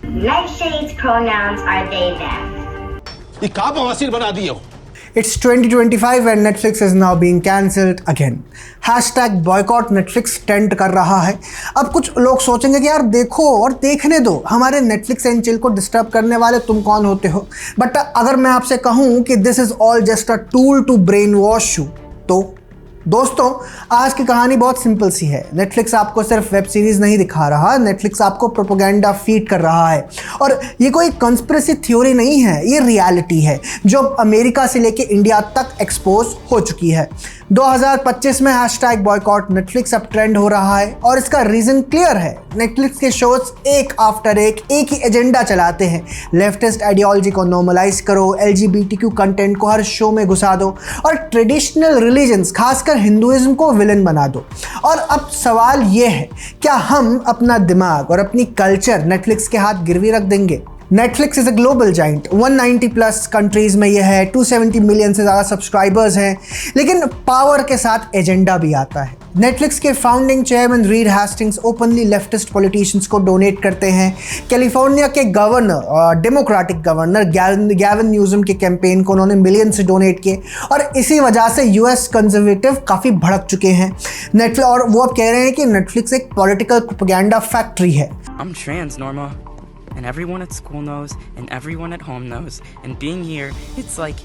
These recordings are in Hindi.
Nightshades' pronouns are they, them. ये कहाँ बवासीर बना दिए हो? It's 2025 and Netflix is now being cancelled again. # boycott Netflix trend कर रहा है। अब कुछ लोग सोचेंगे कि यार देखो और देखने दो, हमारे Netflix एंड चिल को डिस्टर्ब करने वाले तुम कौन होते हो। बट अगर मैं आपसे कहूँ कि this is all just a tool to brainwash you, तो दोस्तों आज की कहानी बहुत सिंपल सी है। नेटफ्लिक्स आपको सिर्फ वेब सीरीज़ नहीं दिखा रहा, नेटफ्लिक्स आपको प्रोपेगेंडा फीड कर रहा है। और ये कोई कंस्पिरेसी थ्योरी नहीं है, ये रियलिटी है जो अमेरिका से लेके इंडिया तक एक्सपोज हो चुकी है। 2025 में # बॉयकॉट नेटफ्लिक्स अब ट्रेंड हो रहा है और इसका रीज़न क्लियर है। नेटफ्लिक्स के शोज एक आफ्टर एक ही एजेंडा चलाते हैं। लेफ्टिस्ट आइडियोलॉजी को नॉर्मलाइज करो, LGBTQ कंटेंट को हर शो में घुसा दो और ट्रेडिशनल रिलीजन्स खासकर हिंदुइज्म को विलन बना दो। और अब सवाल ये है, क्या हम अपना दिमाग और अपनी कल्चर नेटफ्लिक्स के हाथ गिरवी रख देंगे? Netflix is a global giant, 190+ countries में यह है, 270 मिलियन से ज़्यादा सब्सक्राइबर्स हैं, लेकिन पावर के साथ एजेंडा भी आता है। नेटफ्लिक्स के founding chairman read Hastings openly leftist politicians को डोनेट करते हैं। कैलिफोर्निया के governor, democratic governor Gavin Newsom के कैंपेन को उन्होंने मिलियन से डोनेट किए और इसी वजह से US कंजर्वेटिव काफ़ी भड़क चुके हैं। नेटफ्लिक्स और वो अब कह रहे हैं कि नेटफ्लिक्स एक पॉलिटिकल प्रोपेगेंडा फैक्ट्री है। I'm trans, Norma. And everyone at school knows, and everyone at home knows. And being here, it's like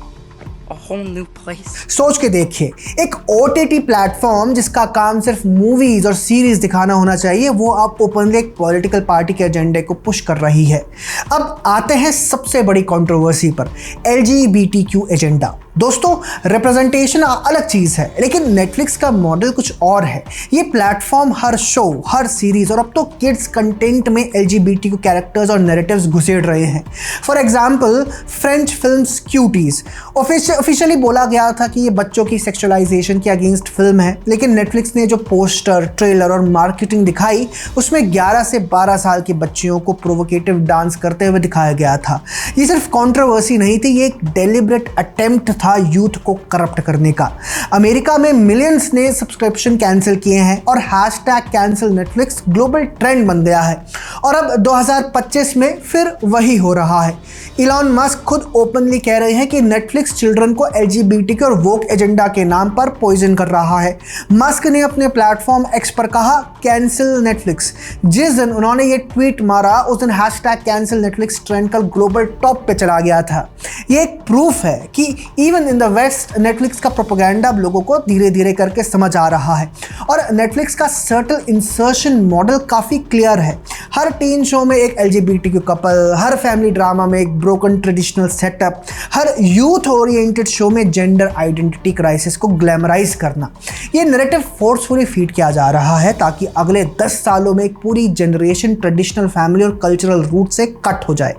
a whole new place. सोच के देखिए, एक OTT प्लेटफॉर्म जिसका काम सिर्फ मूवीज और सीरीज दिखाना होना चाहिए, वो अब ओपनली एक पॉलिटिकल पार्टी के एजेंडे को पुश कर रही है। अब आते हैं सबसे बड़ी कंट्रोवर्सी पर, LGBTQ एजेंडा। दोस्तों रिप्रेजेंटेशन अलग चीज़ है, लेकिन नेटफ्लिक्स का मॉडल कुछ और है। ये प्लेटफॉर्म हर शो, हर सीरीज और अब तो किड्स कंटेंट में LGBTQ कैरेक्टर्स और नैरेटिव्स घुसेड़ रहे हैं। For example French film cuties, officially बोला गया था कि ये बच्चों की सेक्सुअलाइजेशन के अगेंस्ट फिल्म है, लेकिन नेटफ्लिक्स ने जो पोस्टर, ट्रेलर और मार्केटिंग दिखाई उसमें 11 से 12 साल की बच्चियों को प्रोवोकेटिव डांस करते हुए दिखाया गया था। ये सिर्फ कंट्रोवर्सी नहीं थी, ये एक डेलिब्रेट अटेम्प्ट था यूथ को करप्ट करने का। अमेरिका में मिलियंस ने सब्सक्रिप्शन कैंसिल किए हैं और #कैंसिल नेटफ्लिक्स ग्लोबल ट्रेंड बन गया है। और अब 2025 में फिर वही हो रहा है। इलॉन मस्क खुद ओपनली कह रहे हैं कि नेटफ्लिक्स चिल्ड्रन को LGBTQ और वोक एजेंडा के नाम पर पॉइजन कर रहा है। मस्क ने अपने प्लेटफॉर्म X पर कहा कैंसिल नेटफ्लिक्स। जिस दिन उन्होंने ये ट्वीट मारा उस दिन #कैंसिल नेटफ्लिक्स ट्रेंड का ग्लोबल टॉप पे चला गया था। ये एक प्रूफ है कि even in the west Netflix का प्रोपेगेंडा अब लोगों को धीरे धीरे करके समझ आ रहा है। और नेटफ्लिक्स का सर्टल इंसर्शन मॉडल काफ़ी क्लियर है। हर टीन शो में एक LGBTQ कपल, हर फैमिली ड्रामा में एक ब्रोकन ट्रेडिशनल सेटअप, हर यूथ ओरिएंटेड शो में जेंडर आइडेंटिटी क्राइसिस को ग्लैमराइज करना। ये नैरेटिव फोर्सफुली फीड किया जा रहा है ताकि अगले 10 सालों में एक पूरी जनरेशन ट्रेडिशनल फैमिली और कल्चरल रूट से कट हो जाए।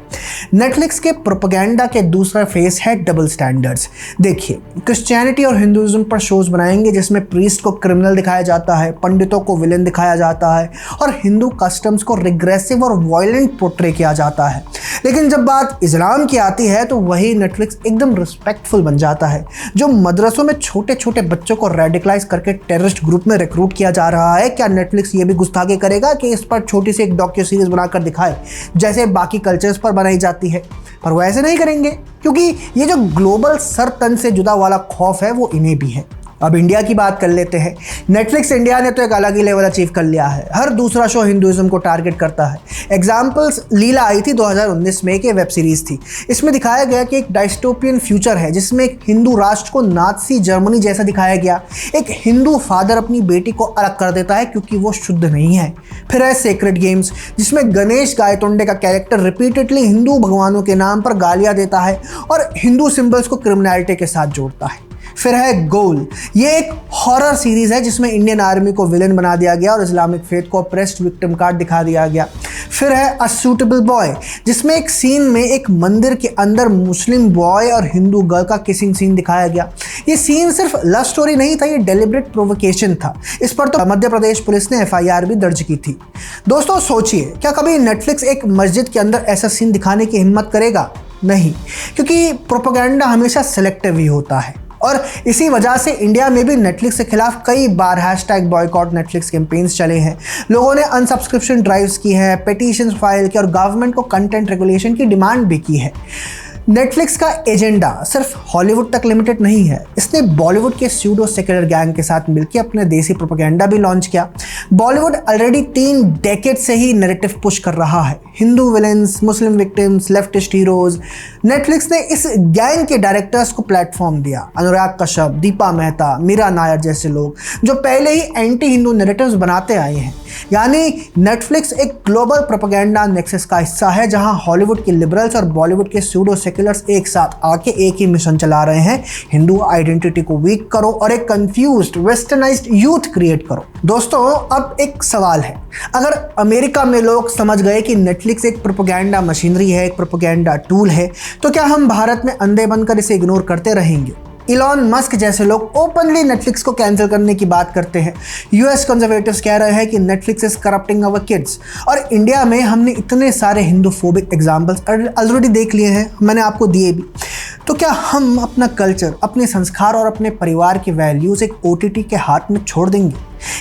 नेटफ्लिक्स के प्रोपेगेंडा के दूसरा फेस है डबल स्टैंडर्ड्स। देखिए, क्रिश्चियनिटी और हिंदुइज्म पर शोज बनाएंगे जिसमें प्रीस्ट को क्रिमिनल दिखाया जाता है, पंडितों को विलेन दिखाया जाता है और हिंदू कस्टम्स को रिग्रेसिव और वायलेंट पोर्ट्रे किया जाता है। लेकिन जब बात इस्लाम की आती है तो वही नेटफ्लिक्स एकदम रिस्पेक्टफुल बन जाता है। जो मदरसों में छोटे छोटे बच्चों को रेडिकलाइज करके टेररिस्ट ग्रुप में रिक्रूट किया जा रहा है, क्या नेटफ्लिक्स ये भी गुस्ताखी करेगा कि इस पर छोटी सी एक डॉक्यू सीरीज बनाकर दिखाए जैसे बाकी कल्चर्स पर बनाई जाती है? पर वो ऐसे नहीं करेंगे, क्योंकि ये जो ग्लोबल सर तन से जुदा वाला खौफ है वो इन्हें भी है। अब इंडिया की बात कर लेते हैं। नेटफ्लिक्स इंडिया ने तो एक अलग ही लेवल अचीव कर लिया है। हर दूसरा शो हिंदुइज्म को टारगेट करता है। एग्जाम्पल्स, लीला आई थी 2019 में, एक वेब सीरीज़ थी। इसमें दिखाया गया कि एक डायस्टोपियन फ्यूचर है जिसमें एक हिंदू राष्ट्र को नाज़ी जर्मनी जैसा दिखाया गया। एक हिंदू फादर अपनी बेटी को अलग कर देता है क्योंकि वो शुद्ध नहीं है। फिर है सेक्रेड गेम्स, जिसमें गणेश गायतोंडे का कैरेक्टर रिपीटेडली हिंदू भगवानों के नाम पर गालियाँ देता है और हिंदू सिंबल्स को क्रिमिनलिटी के साथ जोड़ता है। फिर है गोल, ये एक हॉरर सीरीज है जिसमें इंडियन आर्मी को विलेन बना दिया गया और इस्लामिक फेथ को ऑप्रेस्ड विक्टिम कार्ड दिखा दिया गया। फिर है अ सूटेबल बॉय, जिसमें एक सीन में एक मंदिर के अंदर मुस्लिम बॉय और हिंदू गर्ल का किसिंग सीन दिखाया गया। ये सीन सिर्फ लव स्टोरी नहीं था, ये डेलिब्रेट प्रोवोकेशन था। इस पर तो मध्य प्रदेश पुलिस ने FIR भी दर्ज की थी। दोस्तों सोचिए, क्या कभी नेटफ्लिक्स एक मस्जिद के अंदर ऐसा सीन दिखाने की हिम्मत करेगा? नहीं, क्योंकि प्रोपेगेंडा हमेशा सेलेक्टिव ही होता है। और इसी वजह से इंडिया में भी नेटफ्लिक्स के खिलाफ कई बार हैशटैग बॉयकॉट नेटफ्लिक्स कैंपेन्स चले हैं। लोगों ने अनसब्सक्रिप्शन ड्राइव्स की है, पिटीशंस फाइल की और गवर्नमेंट को कंटेंट रेगुलेशन की डिमांड भी की है। नेटफ्लिक्स का एजेंडा सिर्फ हॉलीवुड तक लिमिटेड नहीं है। इसने बॉलीवुड के स्यूडो सेक्युलर गैंग के साथ मिलकर अपने देसी प्रोपेगेंडा भी लॉन्च किया। बॉलीवुड ऑलरेडी 3 डेकेड से ही नैरेटिव पुश कर रहा है, हिंदू विलेंस, मुस्लिम विक्टिम्स, लेफ्टिस्ट हीरोज। नेटफ्लिक्स ने इस गैंग के डायरेक्टर्स को प्लेटफॉर्म दिया। अनुराग कश्यप, दीपा मेहता, मीरा नायर जैसे लोग जो पहले ही एंटी हिंदू नैरेटिव्स बनाते आए हैं। यानी नेटफ्लिक्स एक ग्लोबल प्रोपेगेंडा नेक्सस का हिस्सा है, जहां हॉलीवुड के लिबरल्स और बॉलीवुड के स्यूडो सेक्युलर्स एक साथ आके एक ही मिशन चला रहे हैं, हिंदू आइडेंटिटी को वीक करो और एक कंफ्यूज्ड वेस्टर्नाइज्ड यूथ क्रिएट करो। दोस्तों, अब एक सवाल है, अगर अमेरिका में लोग समझ गए कि नेटफ्लिक्स एक प्रोपेगेंडा मशीनरी है, एक प्रोपेगेंडा टूल है, तो क्या हम भारत में अंधे बनकर इसे इग्नोर करते रहेंगे? इलॉन मस्क जैसे लोग ओपनली नेटफ्लिक्स को कैंसिल करने की बात करते हैं। यूएस कंजर्वेटिव्स कह रहे हैं कि Netflix is corrupting our kids. और इंडिया में हमने इतने सारे हिंदूफोबिक एग्जाम्पल्स ऑलरेडी देख लिए हैं, मैंने आपको दिए भी। तो क्या हम अपना कल्चर, अपने संस्कार और अपने परिवार की वैल्यूज़ एक ओटीटी के हाथ में छोड़ देंगे?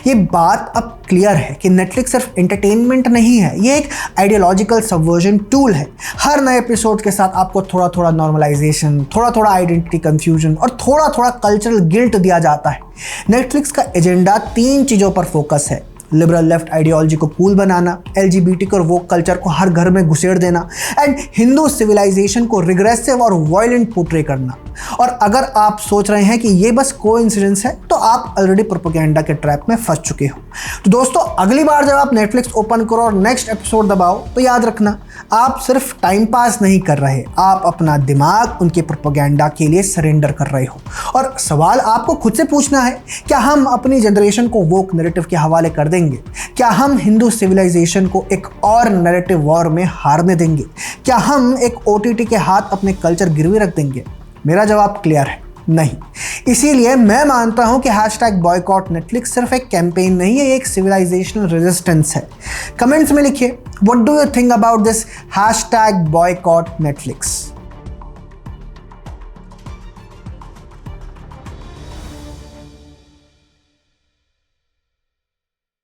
ये बात अब क्लियर है कि नेटफ्लिक्स सिर्फ एंटरटेनमेंट नहीं है, ये एक आइडियोलॉजिकल सबवर्जन टूल है। हर नए एपिसोड के साथ आपको थोड़ा थोड़ा नॉर्मलाइजेशन, थोड़ा थोड़ा आइडेंटिटी कंफ्यूजन और थोड़ा थोड़ा कल्चरल गिल्ट दिया जाता है। नेटफ्लिक्स का एजेंडा 3 चीज़ों पर फोकस है: लिबरल लेफ्ट आइडियोलॉजी को कूल बनाना, एलजीबीटी और वोक कल्चर को हर घर में घुसेड़ देना एंड हिंदू सिविलाइजेशन को रिग्रेसिव और वायलेंट पोर्ट्रे करना। और अगर आप सोच रहे हैं कि ये बस कोइंसिडेंस है, तो आप ऑलरेडी प्रोपेगेंडा के ट्रैप में फंस चुके हो। तो दोस्तों, अगली बार जब आप नेटफ्लिक्स ओपन करो और नेक्स्ट एपिसोड दबाओ, तो याद रखना, आप सिर्फ टाइम पास नहीं कर रहे, आप अपना दिमाग उनके प्रोपेगेंडा के लिए सरेंडर कर रहे हो। और सवाल आपको खुद से पूछना है, क्या हम अपनी जनरेशन को वोक नैरेटिव के हवाले कर देंगे? क्या हम हिंदू सिविलाइजेशन को एक और नैरेटिव वॉर में हारने देंगे? क्या हम एक ओटीटी के हाथ अपने कल्चर गिरवी रख देंगे? मेरा जवाब क्लियर है, नहीं। इसीलिए मैं मानता हूं कि हैशटैग बॉयकॉट नेटफ्लिक्स सिर्फ एक कैंपेन नहीं है, एक सिविलाइजेशनल रेजिस्टेंस है। कमेंट्स में लिखिए, what do you think about this hashtag boycott Netflix.